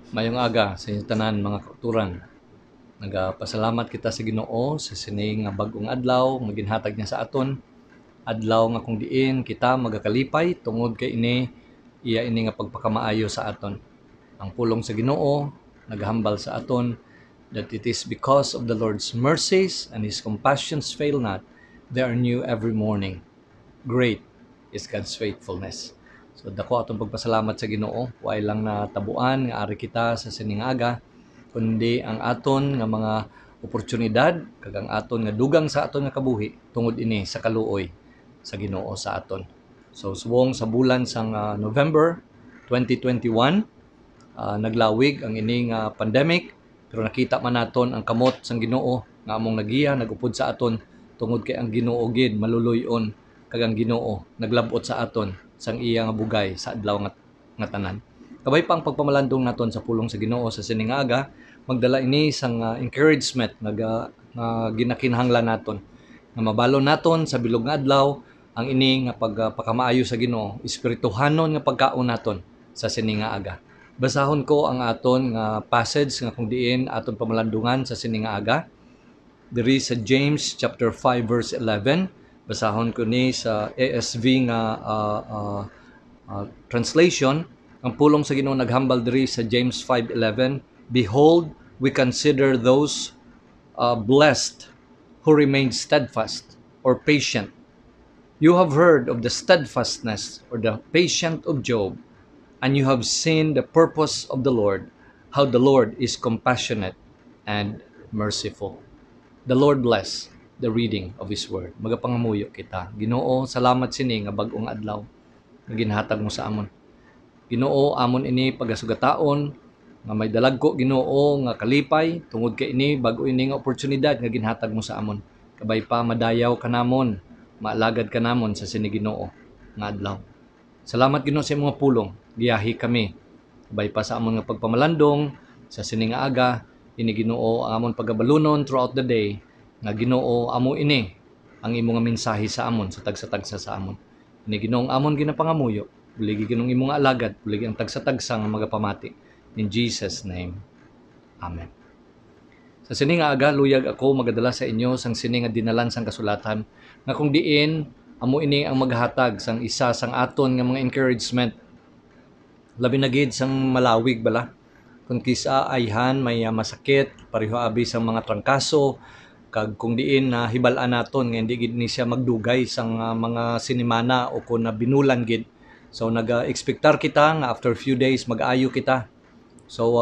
Mayong aga sa inyong tanan mga kauturan. Nagapasalamat kita sa Ginoo sa sining nga bag-ong adlaw nga ginhatag niya sa aton. Adlaw nga kung diin kita magakalipay tungod kay ini iya ini nga pagpakamaayo sa aton. Ang pulong sa Ginoo naghambal sa aton that it is because of the Lord's mercies and His compassions fail not. They are new every morning. Great is God's faithfulness. So dako atong pagpasalamat sa Ginoo, way lang natabuan nga ari kita sa sining aga, kundi ang aton nga mga oportunidad kag ang aton nga dugang sa aton nga kabuhi tungod ini sa kaluoy sa Ginoo sa aton. So subong sa bulan sang November 2021, naglawig ang ini nga pandemic, pero nakita man naton ang kamot sang Ginoo nga among nagiya nagupod sa aton tungod kay ang Ginoo gid maluluy-on kag ang Ginoo naglabot sa aton sang iya nga bugay sa adlaw nga tanan. Kabay pa ang pagpamalandong naton sa pulong sa Ginoo sa sining aga, magdala ini sang encouragement nga ginakinahanglan naton nga mabalon naton sa bilog nga adlaw ang ini nga pagpakamaayo sa Ginoo, espirituhanon nga pagkaon naton sa sining nga aga. Basahon ko ang aton nga passage nga kung diin aton pamalandungan sa sining nga aga diri sa James chapter 5 verse 11. Basahon ko ni sa ASV nga translation. Ang pulong sa Ginoo naghambal diri sa James 5:11, "Behold, we consider those blessed who remain steadfast or patient. You have heard of the steadfastness or the patience of Job, and you have seen the purpose of the Lord, how the Lord is compassionate and merciful." The Lord bless the reading of His Word. Magapangamuyo kita. Ginoo, salamat sini nga bag-ong adlaw nga ginhatag mo sa amon. Ginoo, amon ini pagasugataon nga may dalagko Ginoo nga kalipay tungod kay ini bag-o ini nga oportunidad nga ginhatag mo sa amon. Kabay pa madayaw kanamon, maalagad kanamon sa sini Ginoo nga adlaw. Salamat Ginoo sa imong pulong. Giyahi kami. Kabay pa sa amon nga pagpamalandong sa sini nga aga, ini Ginoo ang amon pagabalunon throughout the day nga Ginoo amo ini ang imong nga mensahe sa amon sa tagsa-tagsa sa amon. Ini Ginoong amon ginapangamuyo, buligi Ginoong imong nga alagad, buligi ang tagsa-tagsa nga magapamati. In Jesus name. Amen. Sa sini nga aga luyag ako magadala sa inyo sang sini nga dinalan sang kasulatan nga kung diin amo ini ang maghatag sang isa sang aton nga mga encouragement. Labi na gid sang malawig bala. Kung kisa ayhan may masakit, pareho abi sang mga trangkaso, kag kung diin na hibal-an naton nga hindi gid ni siya magdugay sang mga sinimana o kun na binulan gid. So nag-expectar kita nga after few days mag-ayo kita. So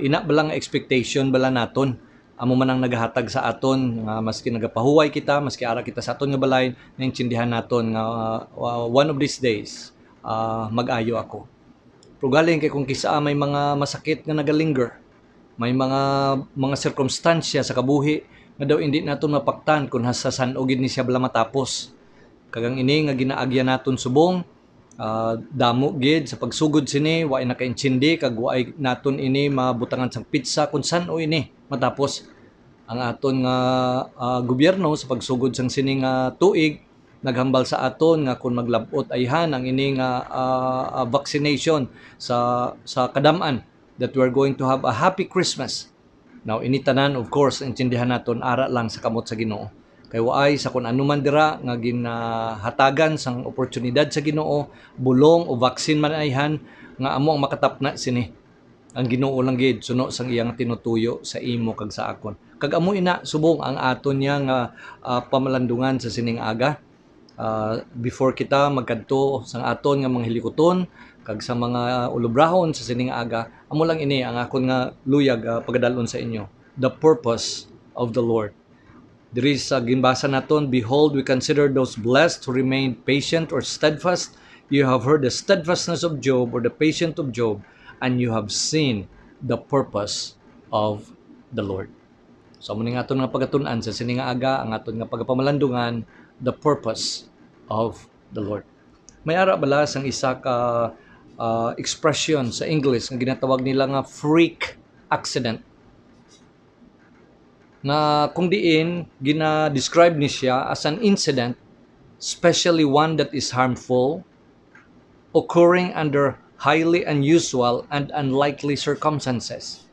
ina balang expectation bala naton. Amo man ang naghatag sa aton nga maski nagapahuway kita, maski ara kita sa aton nga balay, naintindihan naton nga one of these days mag-ayo ako. Pero galing kay kung kisa may mga masakit nga nagalinger, may mga sirkumstansya sa kabuhi nga daw hindi naton mapaktan kung hasa san-o gid ni siya bala matapos. Kagang ini nga ginaagya naton subong, damo gid sa pagsugod sini, waay nakaintindi kag waay naton ini mabutangan sang pizza kung san-o ini matapos. Ang aton nga gobyerno sa pagsugod sang sini nga tuig naghambal sa aton nga kung maglabot ayhan ang ini nga vaccination sa kadam-an that we're going to have a happy Christmas. Now ini tanan of course intindihan naton ara lang sa kamot sa Ginoo. Kay waay sa kun anuman dira nga ginahatagan sang oportunidad sa Ginoo, bulong o vaccine man ayhan nga amo ang makatapna sini. Ang Ginoo lang gid suno sang iyang tinutuyo sa imo kag sa akon. Kag amo ina subong ang aton niya nga pamalandungan sa sining aga. Before kita magkadto sang aton nga mga hilikoton kag sa mga ulubrahon sa sining aga, amo lang ini ang akon nga luyag pagadalon sa inyo. The purpose of the Lord. Diri sa ginbasa naton, "Behold, we consider those blessed who remain patient or steadfast. You have heard the steadfastness of Job or the patience of Job, and you have seen the purpose of the Lord." So amo ning aton nga pagatun-an sa sining nga aga, ang aton nga pagapamalandungan, the purpose of the Lord. May ara bala sang isa ka expression sa English nga ginatawag nila nga freak accident. Na kung diin gina-describe ni siya as an incident, especially one that is harmful, occurring under highly unusual and unlikely circumstances.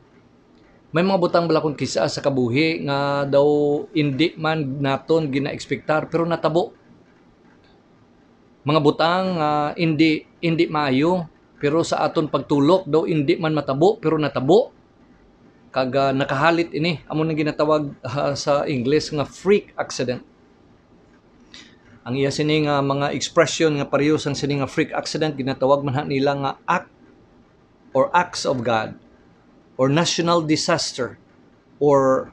May mga butang balakon kisa sa kabuhi nga daw hindi man naton gina-ekspektar pero natabo. Mga butang hindi maayo pero sa aton pagtulok daw hindi man matabo pero natabo. Kaga nakahalit ini amo nang ginatawag sa English nga freak accident. Ang iya sini nga mga expression nga pareho sang sini nga freak accident ginatawag man nila nga act or acts of God or national disaster or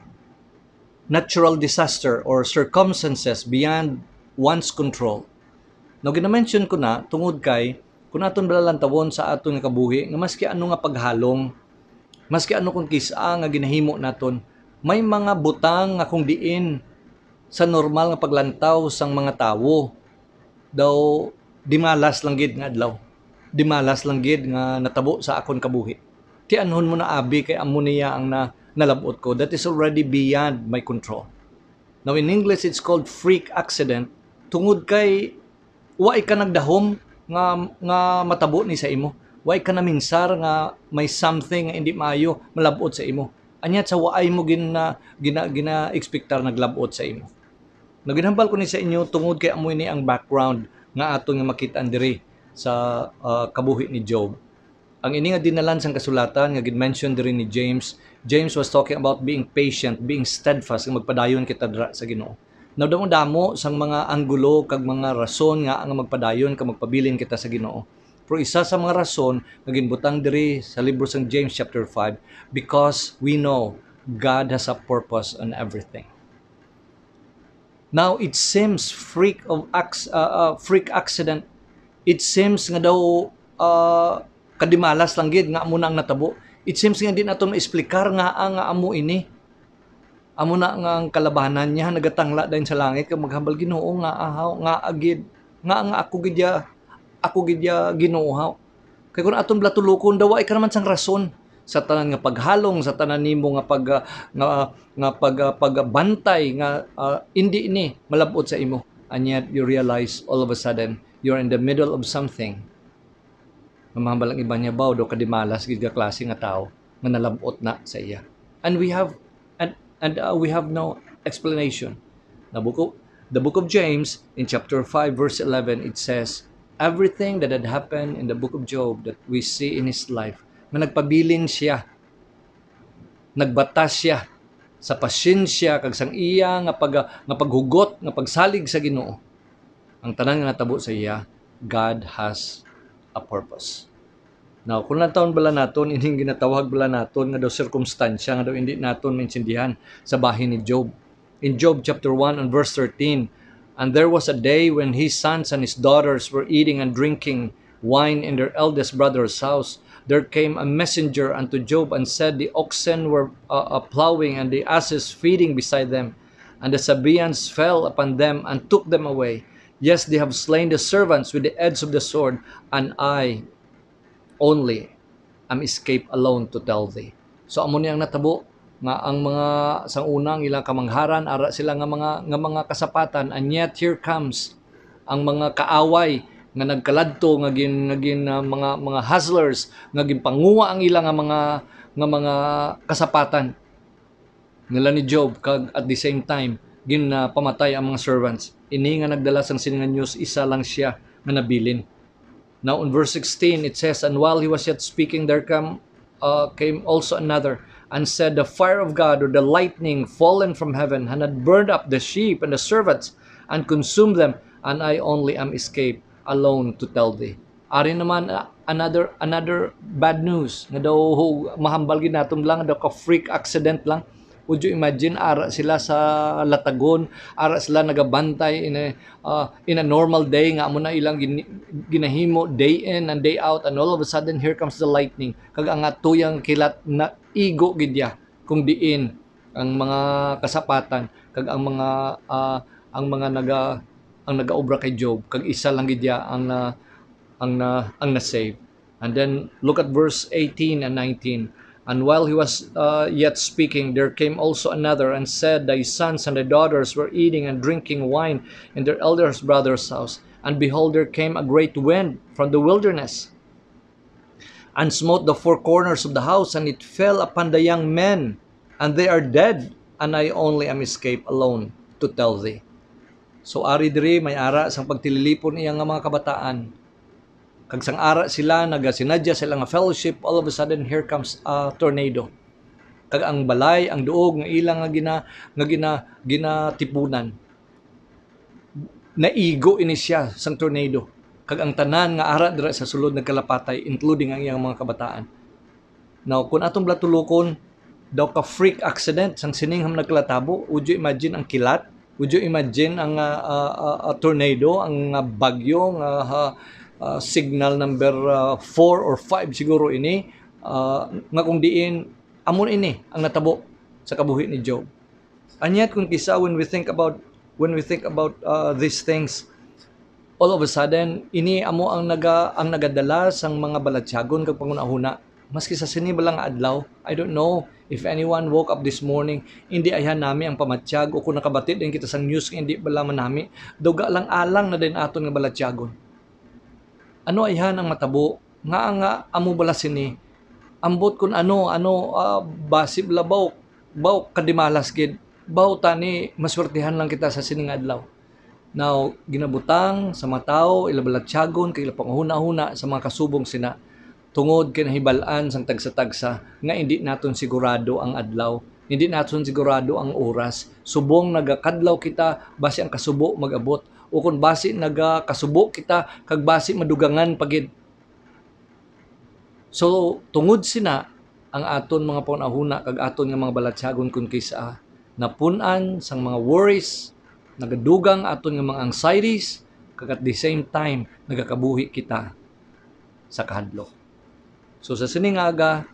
natural disaster or circumstances beyond one's control. No gina-mention ko na tungod kay kung aton balalantawon sa aton nga kabuhi nga maski ano nga paghalong, maski ano kung kisa nga ginahimo naton, may mga butang nga kung diin sa normal nga paglantaw sang mga tawo daw dimalas lang gid nga adlaw. Dimalas lang gid nga natabo sa akon kabuhi. Ti anhon mo na abi kay amo niya ang nalabot ko. That is already beyond my control. Now in English it's called freak accident tungod kay wa ka nagdahom nga matabo ni sa imo. Wa ka naminsar nga may something nga hindi maayo malabot sa imo. Anya sa waay mo gina-expectar naglabot sa imo. Naginhambal ko ni sa inyo tungod kay amoy ni ang background nga aton nga makita-an diri sa kabuhi ni Job. Ang ini nga dinalan sang kasulatan nga gid-mention diri ni James. James was talking about being patient, being steadfast, nga magpadayon kita dira sa Ginoo. Nawdamo sang mga anggulo kag mga rason nga ang magpadayon ka magpabilin kita sa Ginoo. Pero isa sa mga rason nga ginbutang diri sa libro sang James chapter 5 because we know God has a purpose on everything. Now it seems freak accident. It seems nga daw kadimalas lang gid nga amo na ang natabo. It seems nga di naton maesplikar nga ang amo ini. Amo na nga ang kalabanan niya nagatangla dayon sa langit kag maghambal Ginoo nga ahaw nga agid nga ako gidya Ginoo. Kay kun aton blatulokon daw ay ka naman sang rason sa tanan nga paghalong sa tanan nimo nga pagbantay nga hindi ini malabot sa imo, and yet you realize all of a sudden you're in the middle of something. Mamahambal ang iba niya baw do kadimalas gid ka klase nga tao nga nalabot na sa iya, and we have no explanation. The book of James in chapter 5 verse 11 it says everything that had happened in the book of Job that we see in his life na nagpabilin siya, nagbatas siya sa pasyensya kag sang iya nga paghugot nga pagsalig sa Ginoo. Ang tanan nga natabo sa iya, God has a purpose. Now, kung nataon bala naton ining ginatawag bala naton nga daw circumstansya nga daw hindi naton maintindihan sa bahin ni Job. In Job chapter 1 and verse 13, and there was a day when his sons and his daughters were eating and drinking wine in their eldest brother's house. There came a messenger unto Job and said, the oxen were plowing and the asses feeding beside them, and the Sabaeans fell upon them and took them away. Yes, they have slain the servants with the edge of the sword, and I only am escaped alone to tell thee. So amo niyang natabo nga ang mga sang unang ilang kamangharan ara sila nga mga kasapatan, and yet here comes ang mga kaaway nga nagkaladto nga mga hustlers nga ginpanguwa ang ilang mga kasapatan nila ni Job, kag at the same time pamatay ang mga servants. Ini nga nagdala sang siningan news, isa lang siya nga nabilin. Now in verse 16 it says, and while he was yet speaking there came also another and said, the fire of God or the lightning fallen from heaven and had burned up the sheep and the servants and consumed them, and I only am escaped alone to tell thee. Ari naman another bad news nga daw mahambal gid naton lang daw ka freak accident lang. Would you imagine ara sila sa latagon, ara sila nagabantay in a normal day nga amo na ilang ginahimo day in and day out, and all of a sudden here comes the lightning kag ang atuyang kilat na igo gid ya kung diin ang mga kasapatan kag ang mga nagaobra kay Job kag isa lang gid ya ang na-save. And then look at verse 18 and 19. And while he was yet speaking, there came also another and said, thy sons and thy daughters were eating and drinking wine in their eldest brother's house. And behold, there came a great wind from the wilderness. and smote the four corners of the house, and it fell upon the young men, and they are dead, and I only am escaped alone to tell thee. So ari diri may ara sang pagtililipon iya nga mga kabataan. Kag sang ara sila nagasinadya sila nga fellowship, all of a sudden here comes a tornado. Kag ang balay, ang duog nga ilang ginatipunan. Naigo ini siya sang tornado. Kag ang tanan nga ara dira sa sulod nagkalapatay, including ang iyang mga kabataan. Now, kung atong blatulokon, daw ka freak accident sang siningham nagkalatabo, would you imagine ang kilat? Would you imagine ang tornado, ang bagyo, signal number 4 or 5 siguro ini, nga kung diin, amon ini ang natabo sa kabuhi ni Job. And yet, kung kisa, when we think about these things, all of a sudden, ini amo ang nagadala sang mga balatyagon kag pangunahuna. Maski sa sinibalang adlaw, I don't know if anyone woke up this morning, hindi ayhan nami ang pamatsyag o kung nakabatid din kita sang news hindi balaman nami, duga lang alang na din aton nga balatyagon. Ano ayhan ang matabo? Nga amo bala sini, ambot kun basib labaw, baw kadimalas gid, baw tani maswertihan lang kita sa sining adlaw. Now, ginabutang sa mga tao, ilabalatyagon, kay panghuna-huna sa mga kasubong sina, tungod kinahibal-an sang tagsa-tagsa, nga hindi naton sigurado ang adlaw, hindi naton sigurado ang oras, subong nagakadlaw kita, basi ang kasubo mag-abot, o kung basi nagakasubo kita, kag basi madugangan pagid. So, tungod sina, ang aton mga panghuna, kag aton nga mga balatyagon kung kisa, napunan sang mga worries, nagadugang aton nga mga anxieties, kag at the same time nagakabuhi kita sa kahadlok. So sa sining aga,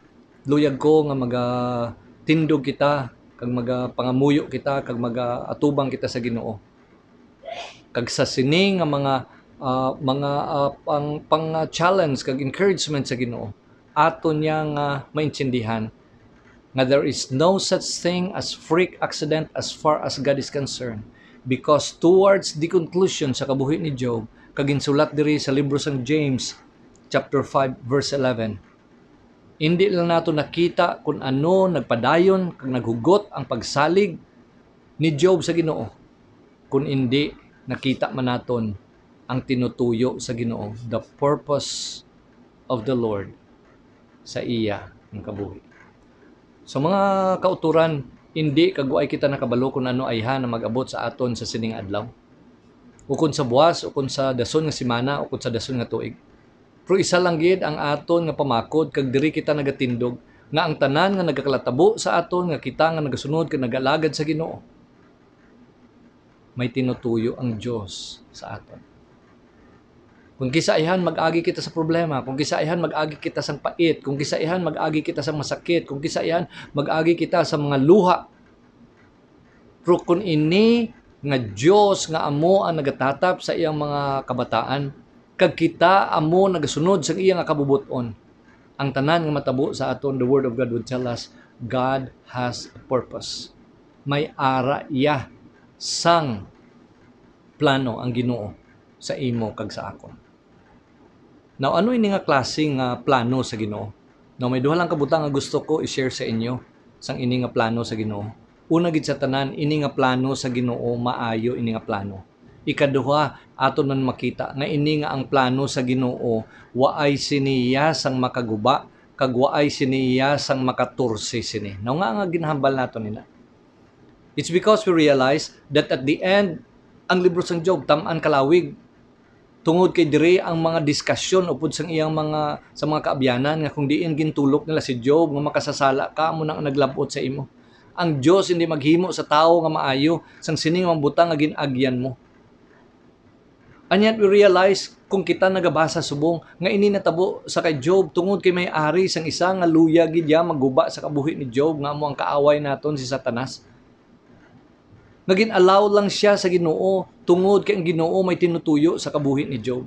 luyag ko nga magatindog kita, kag magapangamuyo kita, kag magaatubang kita sa Ginoo. Kag sa sining nga mga pang challenge kag encouragement sa Ginoo, aton niya nga maintindihan nga there is no such thing as freak accident as far as God is concerned. Because towards the conclusion sa kabuhi ni Job, kaginsulat diri sa libro sang James, chapter 5, verse 11, hindi lang nato nakita kung ano nagpadayon kag naghugot ang pagsalig ni Job sa Ginoo, kung hindi nakita man naton ang tinutuyo sa Ginoo, the purpose of the Lord sa iya ng kabuhi. So mga kauturan, hindi kagway kita nakabalo kung ano ayhan na mag-abot sa aton sa sining adlaw. O kung sa buwas, o kung sa dason nga semana, o kung sa dason nga tuig. Pero isa lang gid ang aton nga pamakod, kag diri kita nagatindog, nga ang tanan nga nagakalatabo sa aton, nga kita nga nagasunod, kag nagalagad sa Ginoo, may tinutuyo ang Dios sa aton. Kung kisaihan mag-agi kita sa problema, kung kisaihan mag-agi kita sa pait, kung kisaihan mag-agi kita sa masakit, kung kisaihan mag-agi kita sa mga luha. Pero kung ini nga Dios nga amo ang nagatatap sa iyang mga kabataan, kag kita amo nagasunod sa iyang kabubuton, ang tanan nga matabo sa aton, the Word of God would tell us, God has a purpose. May ara iya sang plano ang Ginoo sa imo kag sa akon. Now, ano ini nga klaseng plano sa Ginoo? Now, may duha lang kabutang nga gusto ko i-share sa inyo sang ini nga plano sa Ginoo. Una gid sa tanan, ini nga plano sa Ginoo maayo ini nga plano. Ikaduha, aton man makita nga ini nga ang plano sa Ginoo waay siniya sang makaguba kag waay siniya sang makatursi sini. Now nga ginhambal naton nila. It's because we realize that at the end, ang libro sang Job tam-an kalawig. Tungod kay diri ang mga diskusyon upod sang iyang sa mga kaabyanan nga kung diin gintulok nila si Job nga makasasala ka mo nang naglabot sa imo. Ang Dios hindi maghimo sa tao nga maayo sang sining mga butang nga ginagyan mo. And yet we realize kung kita nagabasa subong nga ini natabo sa kay Job tungod kay may ari sang isa nga luya gid ya magguba sa kabuhi ni Job nga amo ang kaaway naton si Satanas. Naging allow lang siya sa Ginoo tungod kay ang Ginoo may tinutuyo sa kabuhi ni Job.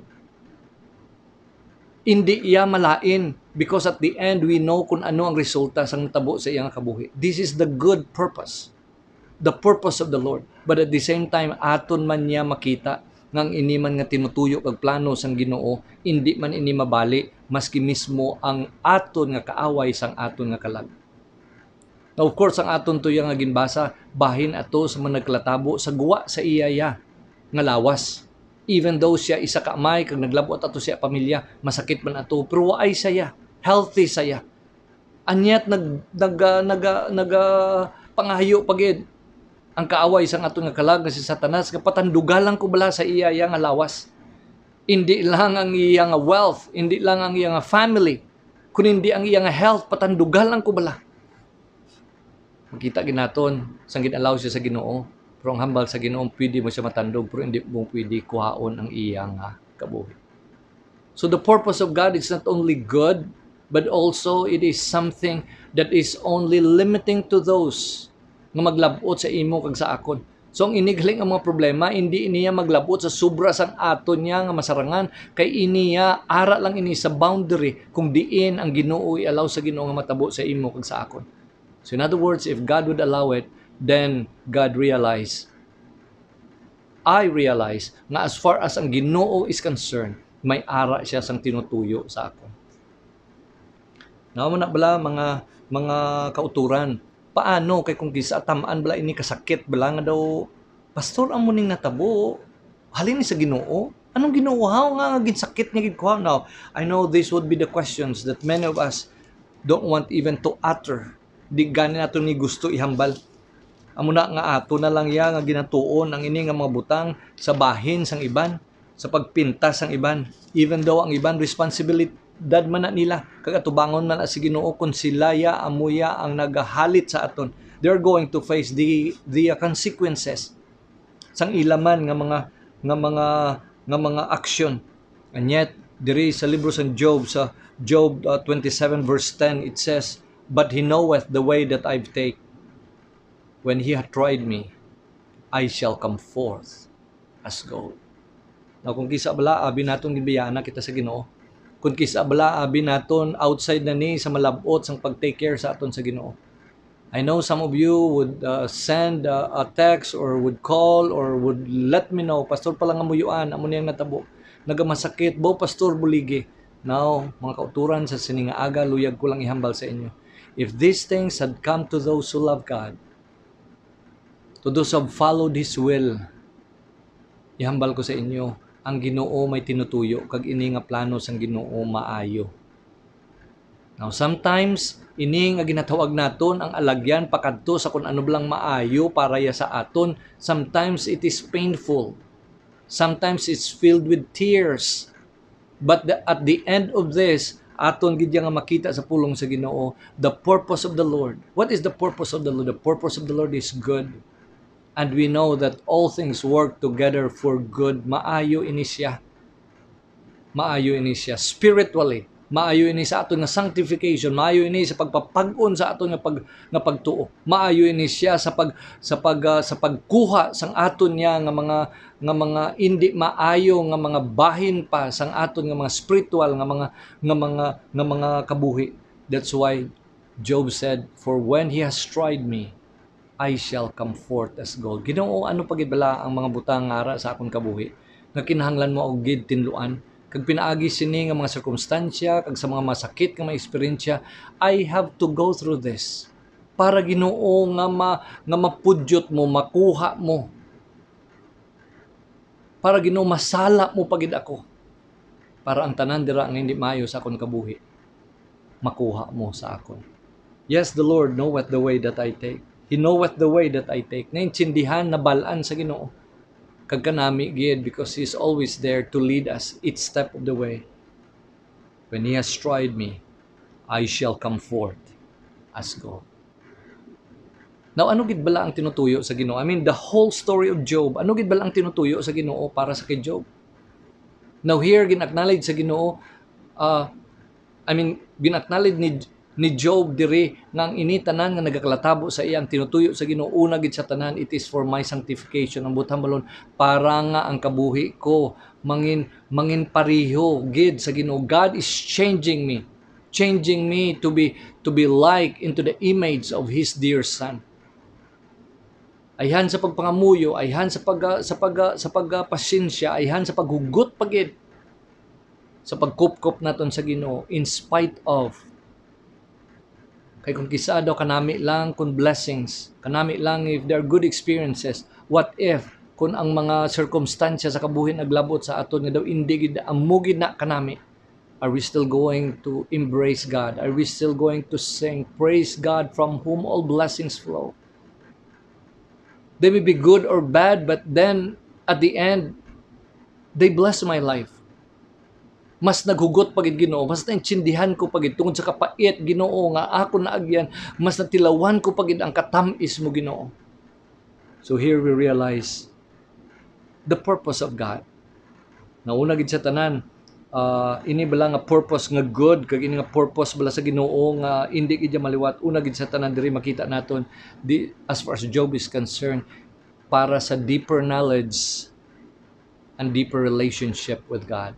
Hindi iya malain because at the end we know kung ano ang resulta sa natabo sa iyang kabuhi. This is the good purpose. The purpose of the Lord. But at the same time aton man niya makita ngang ini man nga tinutuyo kag plano sang Ginoo, indi man ini mabali maski mismo ang aton nga kaaway sang aton nga kalag. Now, of course, ang aton tuya nga ginbasa, bahin ato sa mga naglatabo sa guwa sa iyaya nga lawas. Even though siya isa ka amay, kag naglabot ato siya pamilya, masakit man ato, pero waay saya, healthy saya. Anyat pangahayo pagid ang kaaway sang aton nga kalag nga si Satanas, nga patandugalan ko bala sa iyaya nga lawas. Hindi lang ang iya nga wealth, hindi lang ang iya nga family, kundi ang iya nga health, patandugalan ko bala. Makita ginaton sang ginalaw siya sa Ginoo, pero ang hambal sa Ginoo pwede mo siya matandog, pero hindi mo pwede kuhaon ang iyang kabuhi. So the purpose of God is not only good, but also it is something that is only limiting to those nga maglabot sa imo kag sa akon. So ang inigling ang mga problema, hindi iniya maglabot sa sobra sang aton niya nga masarangan, kay iniya ara lang ini sa boundary kung diin ang Ginoo i-allow sa Ginoo nga matabo sa imo kag sa akon. So in other words, if God would allow it, then I realize, nga as far as ang Ginoo is concerned, may ara siya sang tinutuyo sa ako. Naamo na bala mga kauturan, paano kay kung kisa tamaan bala ini kasakit bala nga daw, pastor amo ning natabo, halin ni sa Ginoo? Anong Ginoo nga ginsakit niya gid ko? Now, I know this would be the questions that many of us don't want even to utter. Di gani nato ni gusto ihambal. Amo na nga ato na lang ya nga ginatuon ang ini nga mga butang sa bahin sang iban, sa pagpinta sang iban. Even though ang iban responsibilidad man na nila, kag atubangon man si Ginoo kun sila ya amuya ang nagahalit sa aton. They're going to face the consequences sang ilaman nga mga action. And yet diri sa libro sang Job, sa Job 27 verse 10, it says, "But he knoweth the way that I've take. When he hath tried me, I shall come forth as gold." Now, kung kisa bala, abi naton gibiyana kita sa Ginoo. Kung kisa bala, abi naton outside na ni sa malabot sang pag-take care sa aton sa Ginoo. I know some of you would send a text or would call or would let me know, "Pastor, pala nga muyuan, amo niyang natabo. Nagamasakit, bo pastor buligi." Now, mga kauturan sa sininga aga, luyag ko lang ihambal sa inyo. If these things had come to those who love God, to those who have followed His will, ihambal ko sa inyo, ang Ginoo may tinutuyo, kag ini nga plano sang Ginoo maayo. Now, sometimes, ini nga ginatawag naton ang alagyan pakadto sa kung ano blang maayo para ya sa aton. Sometimes it is painful. Sometimes it's filled with tears. But at the end of this, aton gid nga makita sa pulong sa Ginoo the purpose of the Lord. What is the purpose of the Lord? The purpose of the Lord is good. And we know that all things work together for good. Maayo ini siya. Maayo ini siya spiritually. Maayo ini sa aton nga sanctification, maayo ini sa pagpapag-on sa aton nga pagtuo. Maayo ini siya sa pagkuha sang aton niya nga mga indi maayo nga mga bahin pa sang aton nga mga spiritual nga mga kabuhi. That's why Job said, "For when he has tried me, I shall come forth as gold." Ginoo, ano pagid bala ang mga butang ngara sa akon kabuhi nga kinahanglan mo og gid tinluan? Kag pinaagi sini nga mga sirkumstansya, kag sa mga masakit nga mga eksperyensya, I have to go through this para Ginoo nga mapudyot mo, makuha mo. Para Ginoo masala mo pagid ako. Para ang tanan dira nga hindi maayo sa akon kabuhi, makuha mo sa akon. Yes, the Lord knoweth the way that I take. He knoweth the way that I take. Naintindihan na balaan sa Ginoo. Kag kanami gid, because He's always there to lead us each step of the way. When He has tried me, I shall come forth as gold. Now, ano gid bala ang tinutuyo sa Ginoo? I mean, the whole story of Job, ano gid bala ang tinutuyo sa Ginoo para sa kay Job? Now, here, gin-acknowledge sa Ginoo, gin-acknowledge ni Job diri nga ang ini tanan nga nagakalatabo sa iyang tinutuyo sa Ginoo, una gid sa tanan, it is for my sanctification. Ang butang balon para nga ang kabuhi ko mangin pariho gid sa Ginoo. God is changing me to be like into the image of His dear Son. ayhan sa pagpangamuyo, ayhan sa pagpasyensya, ayhan sa paghugot pagid sa pagkupkop naton sa Ginoo in spite of. Kay kung kisa daw kanami lang kung blessings, kanami lang if there are good experiences, what if kung ang mga circumstansya sa kabuhi naglabot sa aton nga daw hindi gid amugid na kanami, are we still going to embrace God? Are we still going to sing praise God from whom all blessings flow? They may be good or bad, but then at the end they bless my life. Mas naghugot pagid Ginoo, mas naintindihan ko pagid tungod sa kapait Ginoo nga ako naagyan, mas natilawan ko pagid ang katamis mo Ginoo. So here we realize the purpose of God. Nauna gid sa tanan, ini bala nga purpose nga good, kag ini nga purpose bala sa Ginoo nga hindi gid maliwat. Una gid sa tanan diri makita naton as far as Job is concerned, para sa deeper knowledge and deeper relationship with God.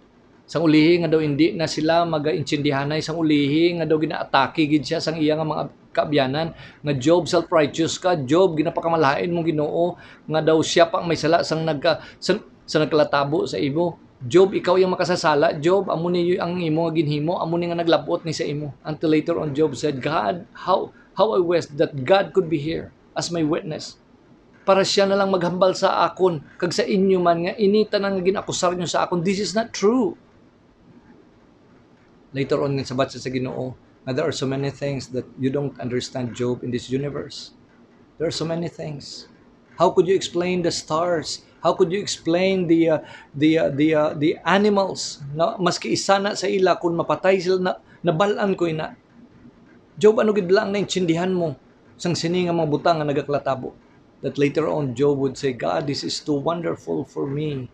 Sang ulihi nga daw hindi na sila magaintindihanay, sang ulihi nga daw ginaatake gid siya sang iya nga mga kaabyanan nga Job self-righteous ka, Job ginapakamalain mong Ginoo nga daw siya pa ang may sala sang nagkalatabo sa imo. Job, ikaw yung makasasala. Job, amo ni ang imo nga ginhimo, amo ni nga naglabot ni sa imo. Until later on Job said, God, how I wish that God could be here as my witness. Para siya na lang maghambal sa akon kag sa inyo man nga inita nang ginakusar niyo sa akon. This is not true. Later on sa batsa sa Ginoo, there are so many things that you don't understand, Job, in this universe. There are so many things. How could you explain the stars? How could you explain the animals na maski isa na sa ila kung mapatay sila na nabalan ko ina. Job, ano gid lang na intindihan mo sang sini nga mga butang nga nagaklatabo. That later on Job would say, God, this is too wonderful for me.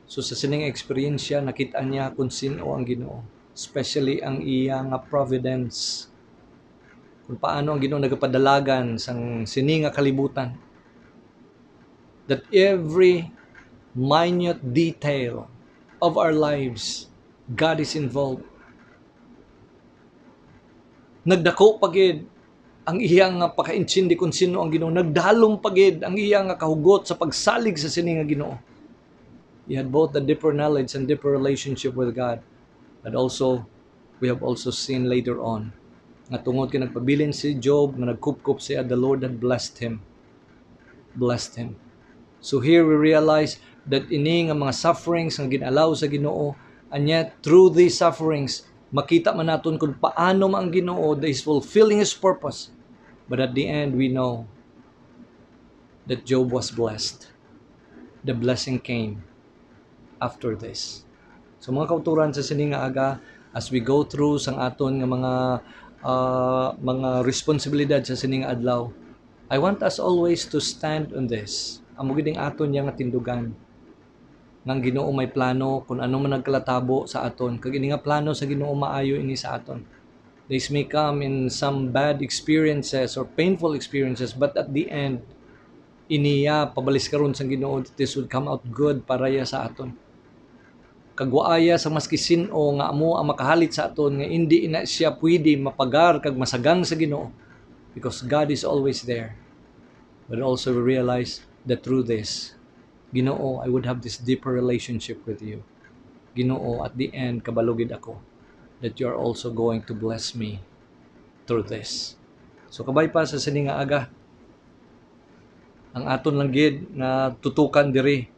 So sa sining experience nakita niya kung sino ang Ginoo, especially ang iya nga providence. Kung paano ang Ginoo nagapadalagan sang sini nga kalibutan. That every minute detail of our lives, God is involved. Nagdako pagid ang iyang nga pakaintindi kung sino ang Ginoo. Nagdalom pagid ang iyang nga kahugot sa pagsalig sa sini nga Ginoo. He had both the deeper knowledge and deeper relationship with God. But also, we have also seen later on, nga tungod kay nagpabilin si Job, nga nagkupkup siya, the Lord had blessed him. Blessed him. So here we realize that ini nga mga sufferings nga ginalaw sa Ginoo, and yet through these sufferings, makita man naton kung paano man ang Ginoo that is fulfilling His purpose. But at the end, we know that Job was blessed. The blessing came after this. So mga kauturan sa sini nga aga, as we go through sang aton nga mga responsibilidad sa sini nga adlaw, I want us always to stand on this. Amo gid aton yang tindugan. Nang Ginoo may plano kung ano man nagkalatabo sa aton, kag ini nga plano sa Ginoo maayo ini sa aton. This may come in some bad experiences or painful experiences, but at the end, iniya pabalis karon sa Ginoo, this would come out good para ya sa aton. Kagwaaya sa maski sin-o nga amo ang makahalit sa aton nga hindi ina siya pwede mapagar kag masagang sa Ginoo, because God is always there. But also we realize that through this, Ginoo, I would have this deeper relationship with you. Ginoo, at the end kabalugid ako that you are also going to bless me through this. So kabay pa sa sini nga aga, ang aton lang gid na tutukan diri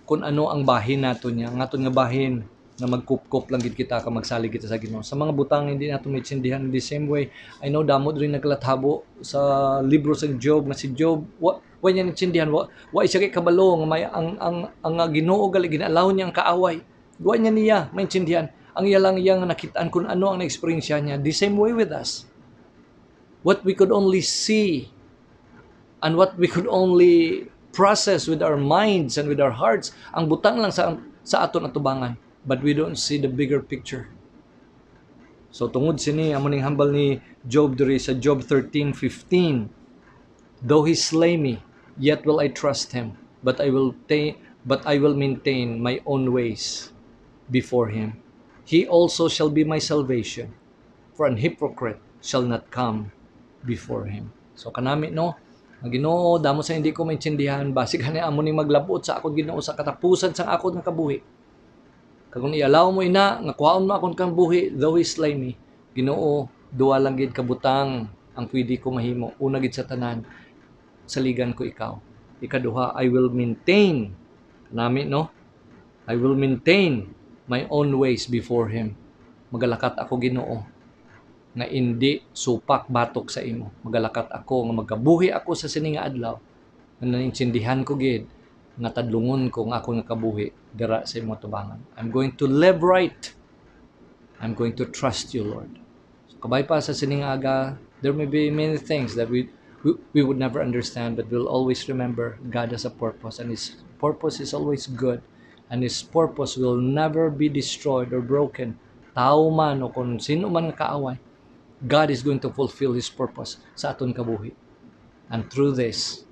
kung ano ang bahin nato niya, ang aton nga bahin na magkupkop lang gid kita ka magsalig kita sa Ginoo. Sa mga butang hindi nato maintindihan in the same way, I know damo rin nagkalathabo sa libro sa Job nga si Job, wa niya maintindihan, wa siya kay kabalo nga may ang Ginoo gali ginalaw niya ang kaaway. Wa niya maintindihan. Ang iya lang yang nakitaan kung ano ang na-experience niya. The same way with us. What we could only see and what we could only process with our minds and with our hearts, ang butang lang sa aton atubangan. But we don't see the bigger picture. So tungod sini amo ning hambal ni Job diri sa Job 13:15. Though he slay me, yet will I trust him, but I will maintain my own ways before him. He also shall be my salvation, for an hypocrite shall not come before him. So kanami no, Ang Ginoo damo sa hindi ko maintindihan basig ani amo ni maglabot sa akon Ginoo sa katapusan sang akon nga kabuhi. Kag kung i-allow mo ina nga kuhaon mo akon kang buhi, though he slay me, Ginoo, duwa lang gid kabutang ang pwede ko mahimo. Una gid sa tanan, saligan ko ikaw. Ikaduha, I will maintain nami no. I will maintain my own ways before him. Magalakat ako Ginoo nga hindi supak batok sa imo. Magalakat ako nga magkabuhi ako sa sini nga adlaw. Nga naintindihan ko gid nga tadlungon ko nga ako nga kabuhi dira sa imo tubangan. I'm going to live right. I'm going to trust you, Lord. So, kabay pa sa sining aga, there may be many things that we would never understand, but we'll always remember God has a purpose, and His purpose is always good, and His purpose will never be destroyed or broken. Tao man o kung sino man nga kaaway, God is going to fulfill His purpose sa aton kabuhi. And through this,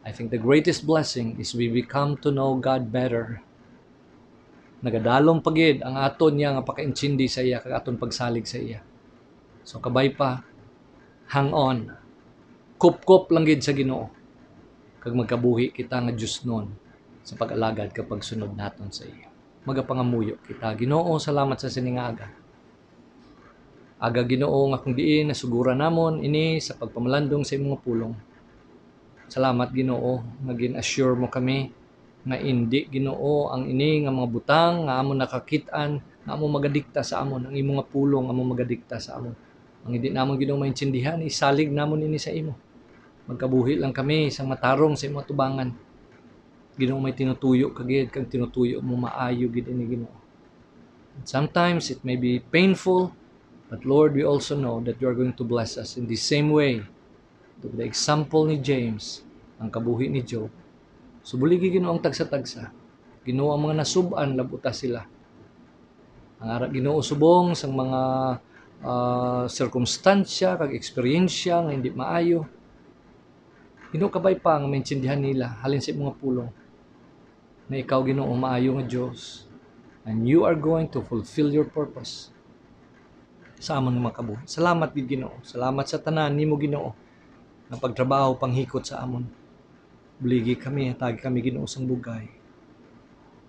I think the greatest blessing is we become to know God better. Nagadalom pagid ang aton niya nga pakaintindi sa iya kag aton pagsalig sa iya. So kabay pa, hang on. Kup-kup lang gid sa Ginoo. Kag magkabuhi kita nga Dios noon sa pag-alagad kapag sunod naton sa iya. Magapangamuyo kita. Ginoo, salamat sa sining aga. Aga Ginoo nga kung diin nasuguran namon ini sa pagpamalandong sa imong pulong. Salamat Ginoo nga gin-assure mo kami nga indi Ginoo ang ini nga mga butang nga amon nakakit-an nga amon magadikta sa amon ang imong pulong amon magadikta sa amon. Ang hindi namon Ginoo maintindihan isalig namon ini sa imo. Magkabuhi lang kami sa matarong sa imong tubangan. Ginoo may tinutuyo kagid kag tinutuyo mo maayo gid ini Ginoo. Sometimes it may be painful. But Lord, we also know that you are going to bless us in the same way. To the example ni James, ang kabuhi ni Job. Subuligi Ginoo ang tagsa-tagsa. Ginoo ang mga nasuban, labuta sila. Ang ara Ginoo subong sang mga sirkumstansya, kag eksperyensya nga hindi maayo. Ginoo kabay pa nga maintindihan nila, halin sa mga pulong. Na ikaw Ginoo maayo nga Dios. And you are going to fulfill your purpose sa amon mga kabuhi. Salamat gid Ginoo. Salamat sa tanan nimo Ginoo nga pagtrabaho panghikot sa amon. Buligi kami, tagi kami Ginoo sang bugay.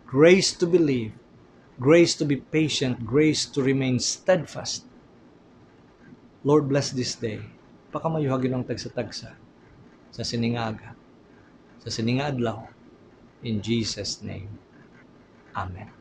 Grace to believe, grace to be patient, grace to remain steadfast. Lord, bless this day. Pakamayuha Ginoo ang tagsa-tagsa sa siningaga, sa sininga adlaw. In Jesus' name. Amen.